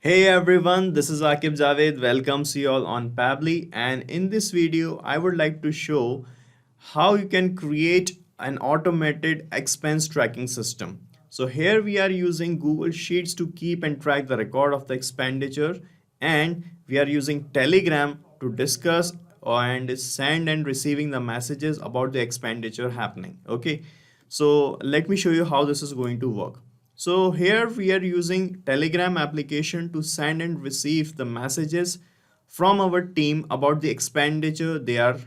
Hey everyone, this is Akib Javed. Welcomes you all on Pabbly, and in this video I would like to show how you can create an automated expense tracking system. So here we are using Google Sheets to keep and track the record of the expenditure, and we are using Telegram to discuss and send and receiving the messages about the expenditure happening. Okay, so let me show you how this is going to work. So here we are using Telegram application to send and receive the messages from our team about the expenditure they are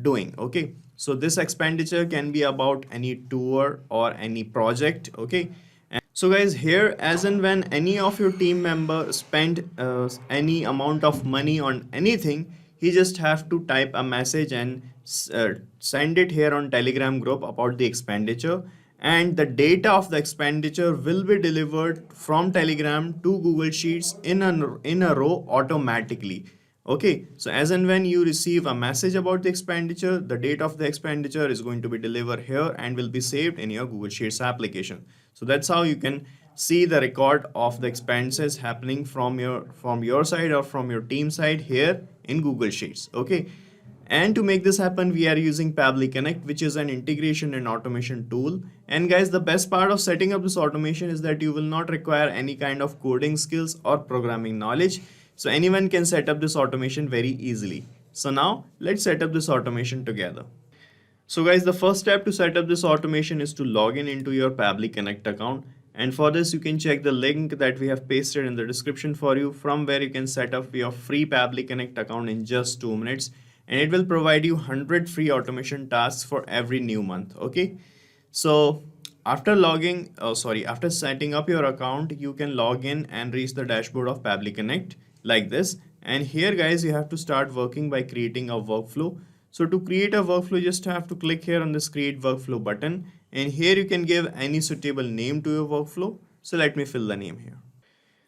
doing. Okay, so this expenditure can be about any tour or any project. Okay, so guys, here as and when any of your team member spend any amount of money on anything, he just have to type a message and send it here on Telegram group about the expenditure, and the data of the expenditure will be delivered from Telegram to Google Sheets in a row automatically. Okay, so as and when you receive a message about the expenditure, the date of the expenditure is going to be delivered here and will be saved in your Google Sheets application. So that's how you can see the record of the expenses happening from your side or from your team side here in Google Sheets. Okay. And to make this happen, we are using Pabbly Connect, which is an integration and automation tool. And guys, the best part of setting up this automation is that you will not require any kind of coding skills or programming knowledge. So anyone can set up this automation very easily. So now let's set up this automation together. So guys, the first step to set up this automation is to log in into your Pabbly Connect account. And for this, you can check the link that we have pasted in the description for you, from where you can set up your free Pabbly Connect account in just 2 minutes. And it will provide you 100 free automation tasks for every new month. Okay. So after setting up your account, you can log in and reach the dashboard of Pabbly Connect like this. And here guys, you have to start working by creating a workflow. So to create a workflow, you just have to click here on this create workflow button, and here you can give any suitable name to your workflow. So let me fill the name here.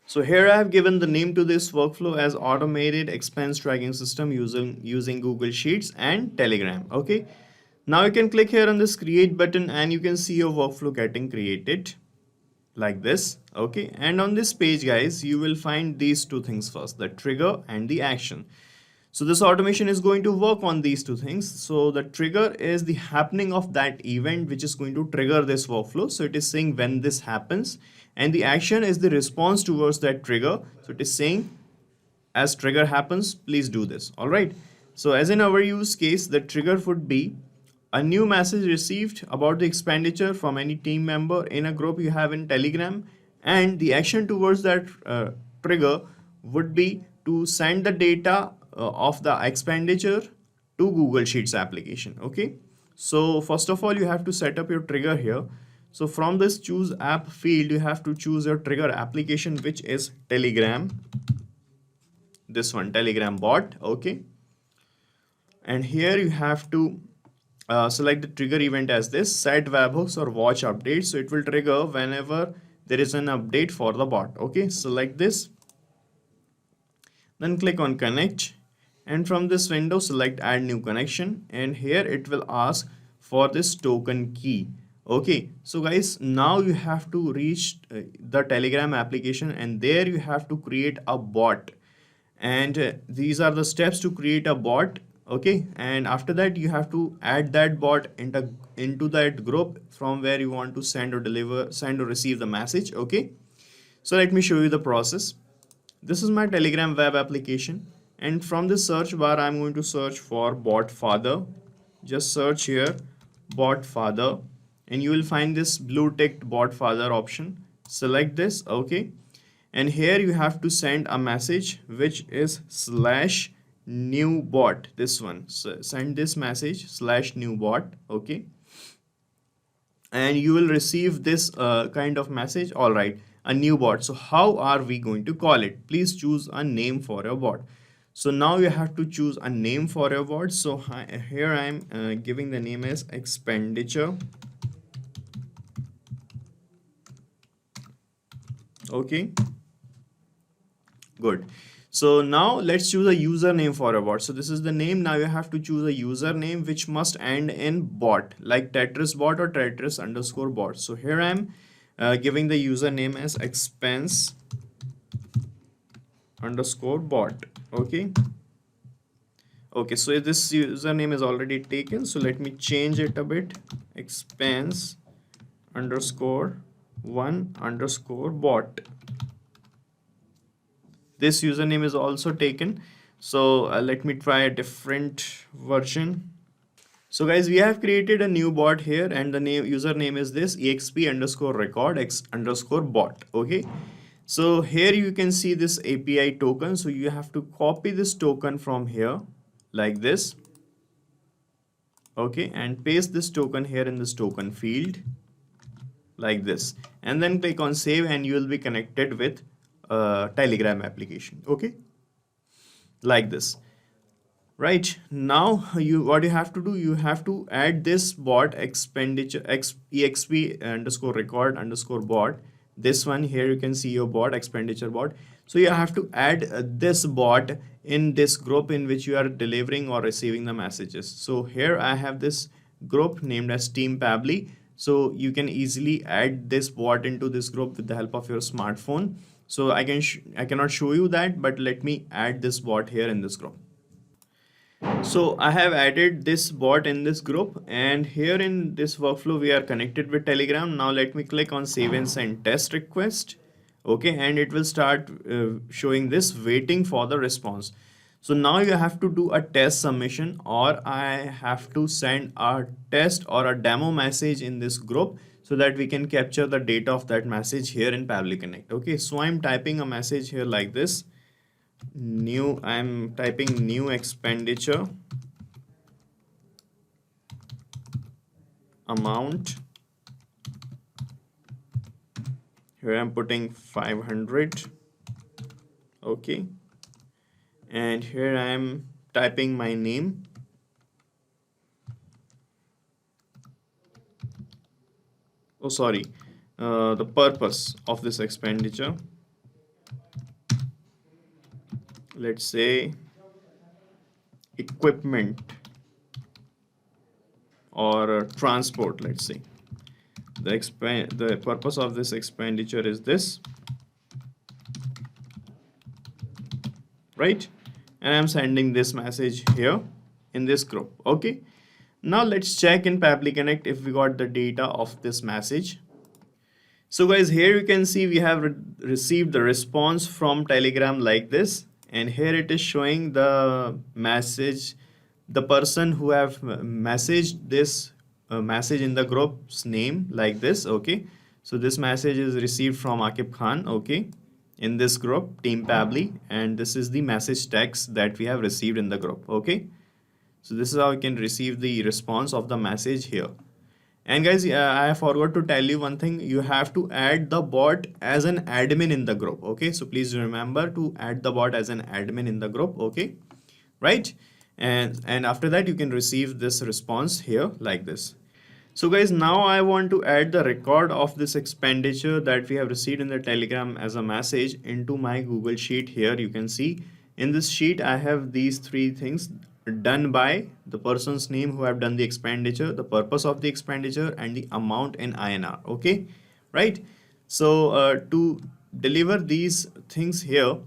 So here I have given the name to this workflow as automated expense tracking system using Google Sheets and Telegram. Okay. Now you can click here on this create button and you can see your workflow getting created like this. Okay. And on this page guys, you will find these two things first, the trigger and the action. So this automation is going to work on these two things. So the trigger is the happening of that event which is going to trigger this workflow. So it is saying when this happens, and the action is the response towards that trigger. So it is saying as trigger happens, please do this. All right. So as in our use case, the trigger would be a new message received about the expenditure from any team member in a group you have in Telegram, and the action towards that trigger would be to send the data of the expenditure to Google Sheets application. Okay. So first of all, you have to set up your trigger here. So from this choose app field, you have to choose your trigger application, which is Telegram. This one, Telegram bot. Okay. And here you have to select the trigger event as this, set webhooks or watch updates. So it will trigger whenever there is an update for the bot. Okay. Select this. Then click on connect. And from this window, select add new connection. And here it will ask for this token key. Okay, so guys, now you have to reach the Telegram application, and there you have to create a bot. And these are the steps to create a bot. Okay, and after that you have to add that bot into that group from where you want to send or receive the message. Okay, so let me show you the process. This is my Telegram web application, and from this search bar I'm going to search for bot father. Just search here bot father, and you will find this blue ticked bot father option. Select this. Okay, and here you have to send a message which is /new bot. This one, so send this message /new bot. Okay, and you will receive this kind of message. All right, a new bot. So how are we going to call it? Please choose a name for your bot. So now you have to choose a name for your bot. So here I am giving the name as expenditure. Okay, good. So now let's choose a username for a bot. So this is the name. Now you have to choose a username which must end in bot, like Tetris bot or Tetris_bot. So here I am giving the username as expense underscore bot. Okay. Okay, so this username is already taken, so let me change it a bit. Expense underscore one underscore bot. This username is also taken, so let me try a different version. So guys, we have created a new bot here, and the name username is this exp underscore record x underscore bot. Okay, so here you can see this API token, so you have to copy this token from here like this. Okay, and paste this token here in this token field like this, and then click on save, and you will be connected with Telegram application. Okay, like this. Right now, what you have to do, you have to add this bot expenditure exp underscore record underscore bot. This one here, you can see your bot expenditure bot. So you have to add this bot in this group in which you are delivering or receiving the messages. So here I have this group named as Team Pabbly. So you can easily add this bot into this group with the help of your smartphone. So I cannot show you that, but let me add this bot here in this group. So I have added this bot in this group, and here in this workflow we are connected with Telegram. Now let me click on save and send test request. Okay, and it will start showing this waiting for the response. So now you have to do a test submission, or I have to send a test or a demo message in this group so that we can capture the data of that message here in Pabbly Connect. Okay, so I'm typing a message here like this. I'm typing new expenditure amount. Here I'm putting 500. Okay, and here I'm typing my name. Oh, sorry, the purpose of this expenditure. Let's say equipment or transport. Let's say the purpose of this expenditure is this, right? And I'm sending this message here in this group. Okay, now let's check in Pabbly Connect if we got the data of this message. So guys, here you can see we have received the response from Telegram like this, and here it is showing the message, the person who have messaged this message in the group's name like this. Okay, so this message is received from Akib Khan. Okay, in this group Team Pabbly, and this is the message text that we have received in the group. Okay, so this is how you can receive the response of the message here. And guys, I forgot to tell you one thing. You have to add the bot as an admin in the group. Okay, so please remember to add the bot as an admin in the group. Okay, right? And after that you can receive this response here like this. So guys, now I want to add the record of this expenditure that we have received in the Telegram as a message into my Google Sheet. Here you can see in this sheet I have these three things done by the person's name who have done the expenditure, the purpose of the expenditure, and the amount in INR. Okay, right? So to deliver these things here,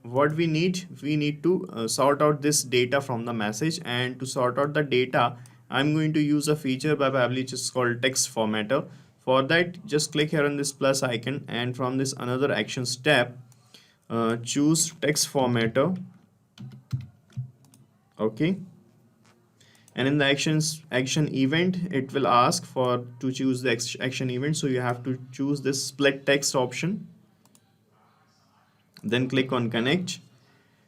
what we need to sort out this data from the message. And to sort out the data, I'm going to use a feature by Pabbly which is called text formatter. For that, just click here on this plus icon, and from this another actions tab, choose text formatter. Okay, and in the action event, it will ask for to choose the action event, so you have to choose this split text option, then click on connect,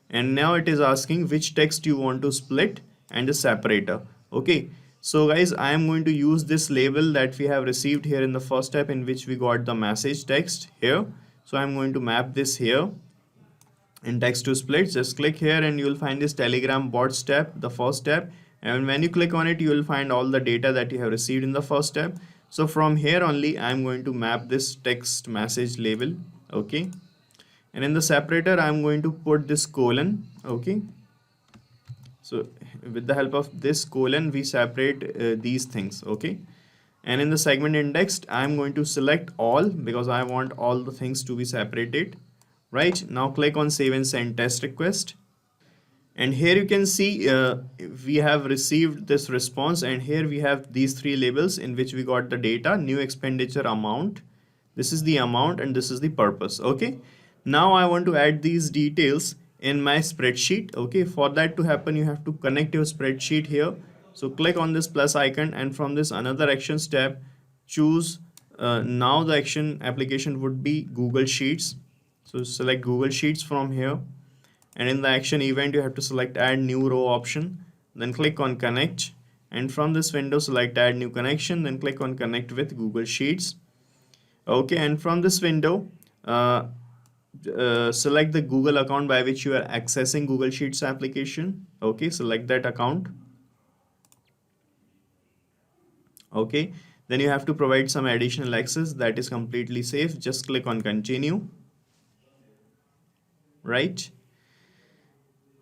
and now it is asking which text you want to split and the separator. Okay, so guys, I am going to use this label that we have received here in the first step in which we got the message text here. So I'm going to map this here in text to split. Just click here and you will find this Telegram bot step, the first step, and when you click on it you will find all the data that you have received in the first step. So from here only I'm going to map this text message label. Okay, and in the separator I'm going to put this colon. Okay, so with the help of this colon we separate these things. Okay, and in the segment indexed I'm going to select all because I want all the things to be separated. right? Now click on save and send test request. And here you can see we have received this response, and here we have these three labels in which we got the data: new expenditure, amount. This is the amount and this is the purpose. Okay, now I want to add these details in my spreadsheet. Okay, for that to happen you have to connect your spreadsheet here. So click on this plus icon, and from this another actions tab, choose now the action application would be Google Sheets. So select Google Sheets from here, and in the action event you have to select add new row option, then click on connect, and from this window select add new connection, then click on connect with Google Sheets. Okay, and from this window uh, select the Google account by which you are accessing Google Sheets application. Okay, select that account. Okay, then you have to provide some additional access. That is completely safe. Just click on continue, right?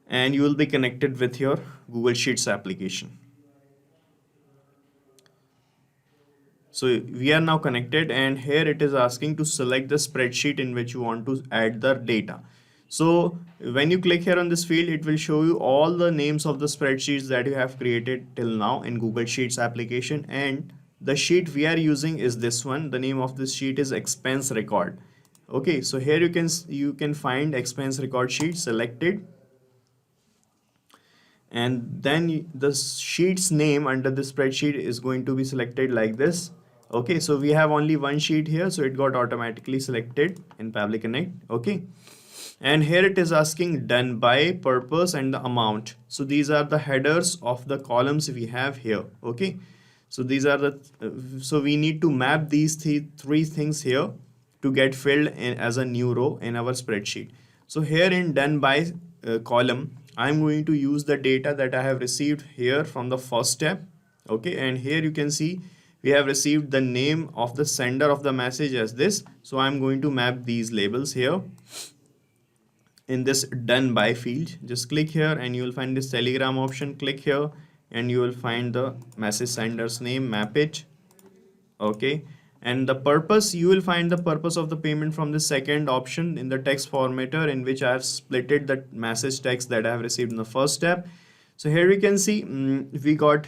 And you will be connected with your Google Sheets application. So we are now connected, and here it is asking to select the spreadsheet in which you want to add the data. So when you click here on this field, it will show you all the names of the spreadsheets that you have created till now in Google Sheets application, and the sheet we are using is this one. The name of this sheet is expense record. Okay, so here you can find expense record sheet selected, and then the sheet's name under the spreadsheet is going to be selected like this. Okay, so we have only one sheet here, so it got automatically selected in Pabbly Connect. Okay, and here it is asking done by, purpose, and the amount. So these are the headers of the columns we have here. Okay, so these are the so we need to map these three things here to get filled in as a new row in our spreadsheet. So here in done by column, I'm going to use the data that I have received here from the first step. Okay, and here you can see we have received the name of the sender of the message as this. So I'm going to map these labels here in this done by field. Just click here and you will find this telegram option. Click here and you will find the message sender's name, map it. Okay, and the purpose, you will find the purpose of the payment from the second option in the text formatter, in which I have splitted the message text that I have received in the first step. So here we can see we got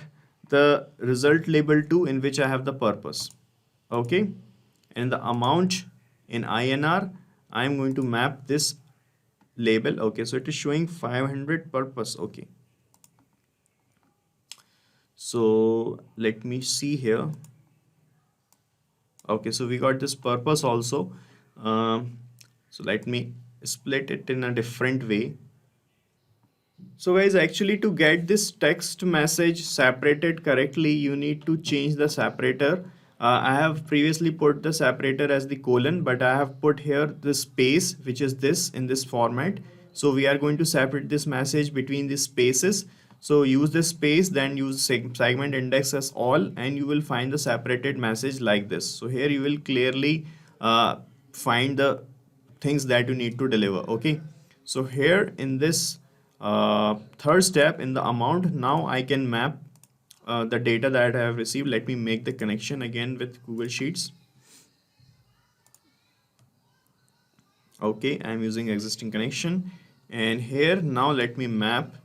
the result label 2 in which I have the purpose. Okay, and the amount in INR, I am going to map this label. Okay, so it is showing 500 purpose. Okay, so let me see here. Okay, so we got this purpose also. So let me split it in a different way. So guys, actually to get this text message separated correctly, you need to change the separator. I have previously put the separator as the colon, but I have put here the space, which is this in this format. So we are going to separate this message between the spaces. So use the space, then use segment index as all, and you will find the separated message like this. So here you will clearly find the things that you need to deliver. Okay, so here in this third step in the amount, now I can map the data that I have received. Let me make the connection again with Google Sheets. Okay, I'm using existing connection, and here now let me map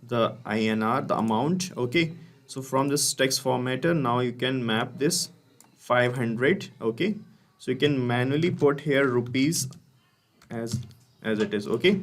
the INR, the amount. Okay, so from this text formatter, now you can map this 500. Okay, so you can manually put here rupees as it is. Okay,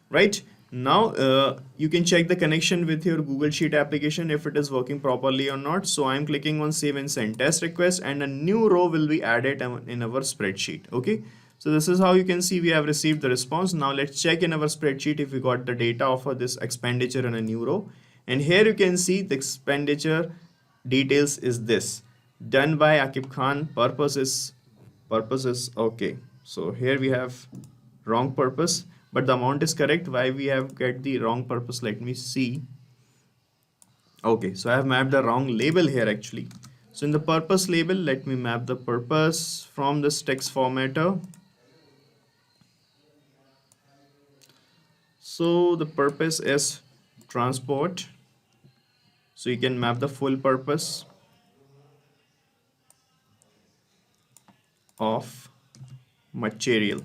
right now you can check the connection with your Google Sheet application if it is working properly or not. So I'm clicking on save and send test request, and a new row will be added in our spreadsheet. Okay, so this is how you can see we have received the response. Now let's check in our spreadsheet if we got the data of this expenditure in a new row, and here you can see the expenditure details is this: done by Akib Khan, purpose is okay. So here we have wrong purpose, but the amount is correct. Why we have get the wrong purpose? Let me see. Okay, so I have mapped the wrong label here actually. So in the purpose label, let me map the purpose from this text formatter. So the purpose is transport. So you can map the full purpose of material.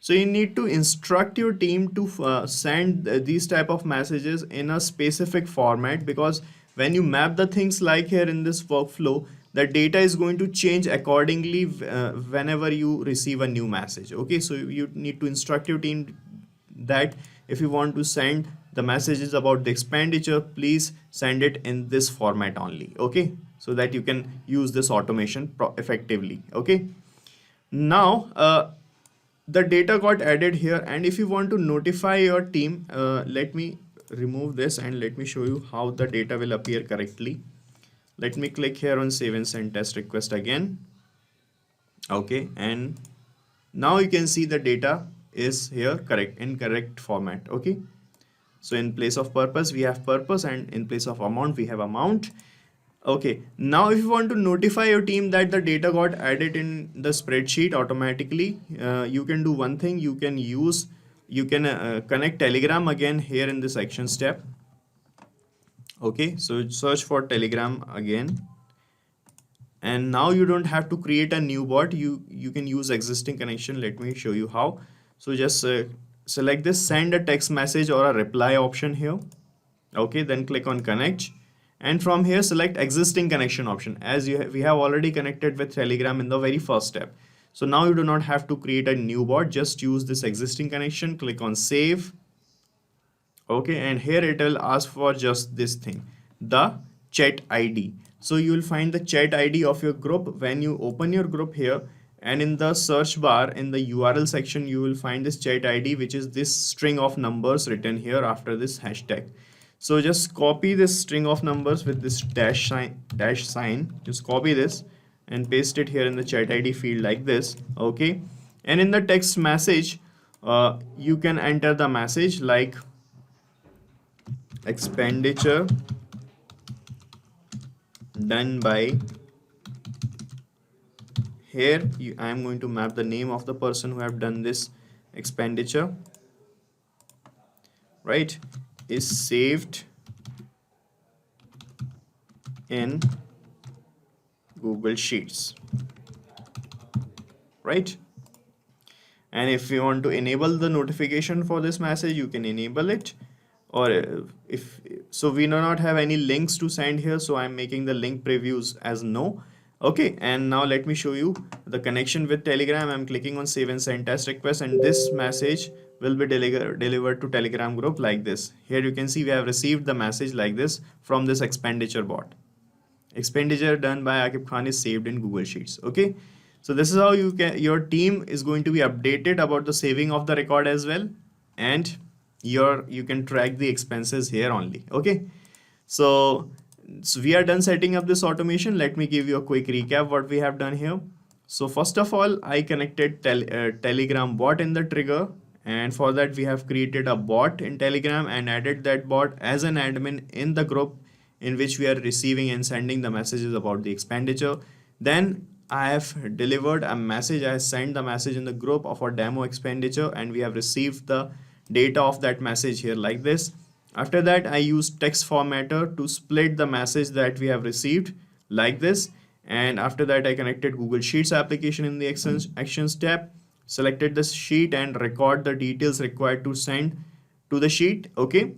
So you need to instruct your team to send these type of messages in a specific format, because when you map the things like here in this workflow, the data is going to change accordingly whenever you receive a new message. Okay, so you need to instruct your team that if you want to send the messages about the expenditure, please send it in this format only. Okay, so that you can use this automation effectively. Okay, now the data got added here, and if you want to notify your team, let me remove this and let me show you how the data will appear correctly. Let me click here on save and send test request again. Okay, and now you can see the data is here correct in correct format. Okay, so in place of purpose we have purpose, and in place of amount we have amount. Okay, now if you want to notify your team that the data got added in the spreadsheet automatically, you can do one thing. You can connect Telegram again here in this action step. Okay, so search for Telegram again, and now you don't have to create a new bot. You can use existing connection. Let me show you how. So just select this send a text message or a reply option here. Okay, then click on connect, and from here select existing connection option, as we have already connected with Telegram in the very first step. So now you do not have to create a new bot, just use this existing connection, click on save. Okay, and here it will ask for just this thing, the chat ID. So you will find the chat ID of your group when you open your group here, and in the search bar in the URL section you will find this chat ID, which is this string of numbers written here after this hashtag. So just copy this string of numbers with this dash sign, just copy this and paste it here in the chat ID field like this. Okay, and in the text message you can enter the message like expenditure done by, here I am going to map the name of the person who have done this expenditure, right, is saved in Google Sheets, right? And if you want to enable the notification for this message, you can enable it, or if so we do not have any links to send here, so I'm making the link previews as no. Okay, and now let me show you the connection with Telegram. I'm clicking on save and send test request, and this message will be delivered to Telegram group like this. Here you can see we have received the message like this from this expenditure bot. Expenditure done by Akib Khan is saved in Google Sheets. Okay, so this is how your team is going to be updated about the saving of the record as well, and you can track the expenses here only. Okay, so we are done setting up this automation. Let me give you a quick recap what we have done here. So first of all, I connected Telegram bot in the trigger, and for that we have created a bot in Telegram and added that bot as an admin in the group in which we are receiving and sending the messages about the expenditure. Then I have delivered a message. I sent the message in the group of our demo expenditure, and we have received the data of that message here like this. After that, I used text formatter to split the message that we have received like this. And after that, I connected Google Sheets application in the Actions tab, selected the sheet and record the details required to send to the sheet. Okay,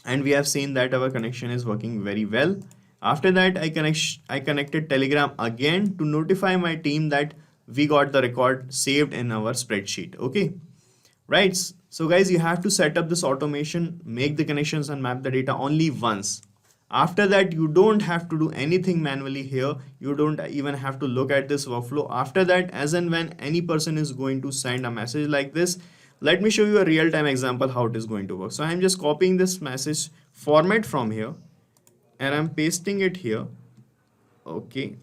and we have seen that our connection is working very well. After that, I connected Telegram again to notify my team that we got the record saved in our spreadsheet. Okay, right? So guys, you have to set up this automation, make the connections and map the data only once. After that, you don't have to do anything manually here. You don't even have to look at this workflow. After that, as and when any person is going to send a message like this, let me show you a real-time example how it is going to work. So I'm just copying this message format from here and I'm pasting it here. Okay,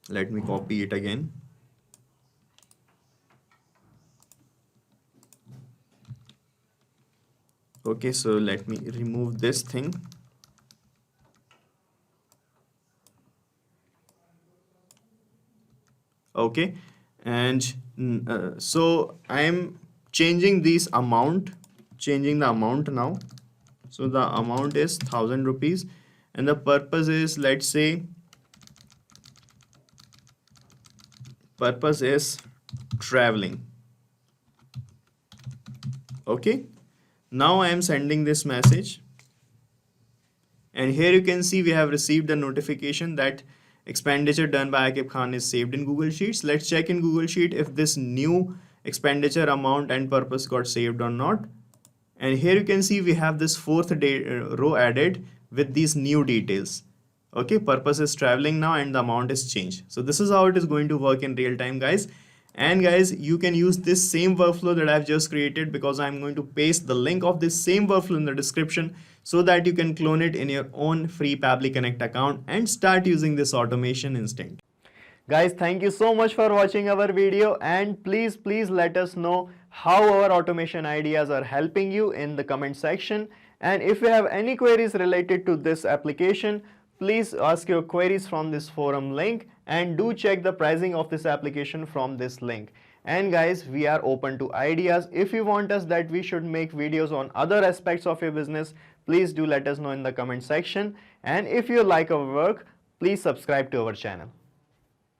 let me copy it again. Okay, so let me remove this thing. Okay, and so I am changing the amount now. So the amount is 1,000 rupees, and the purpose is, let's say Purpose is traveling. Okay, now I am sending this message, and here you can see we have received a notification that expenditure done by Akib Khan is saved in Google Sheets. Let's check in Google Sheet if this new expenditure amount and purpose got saved or not. And here you can see we have this fourth row added with these new details. Okay, purpose is traveling now and the amount is changed. So this is how it is going to work in real time, guys. And guys, you can use this same workflow that I've just created, because I'm going to paste the link of this same workflow in the description so that you can clone it in your own free Pabbly Connect account and start using this automation instantly. Guys, thank you so much for watching our video, and please let us know how our automation ideas are helping you in the comment section. And if you have any queries related to this application, please ask your queries from this forum link, and do check the pricing of this application from this link. And guys, we are open to ideas. If you want us that we should make videos on other aspects of your business, please do let us know in the comment section. And if you like our work, please subscribe to our channel.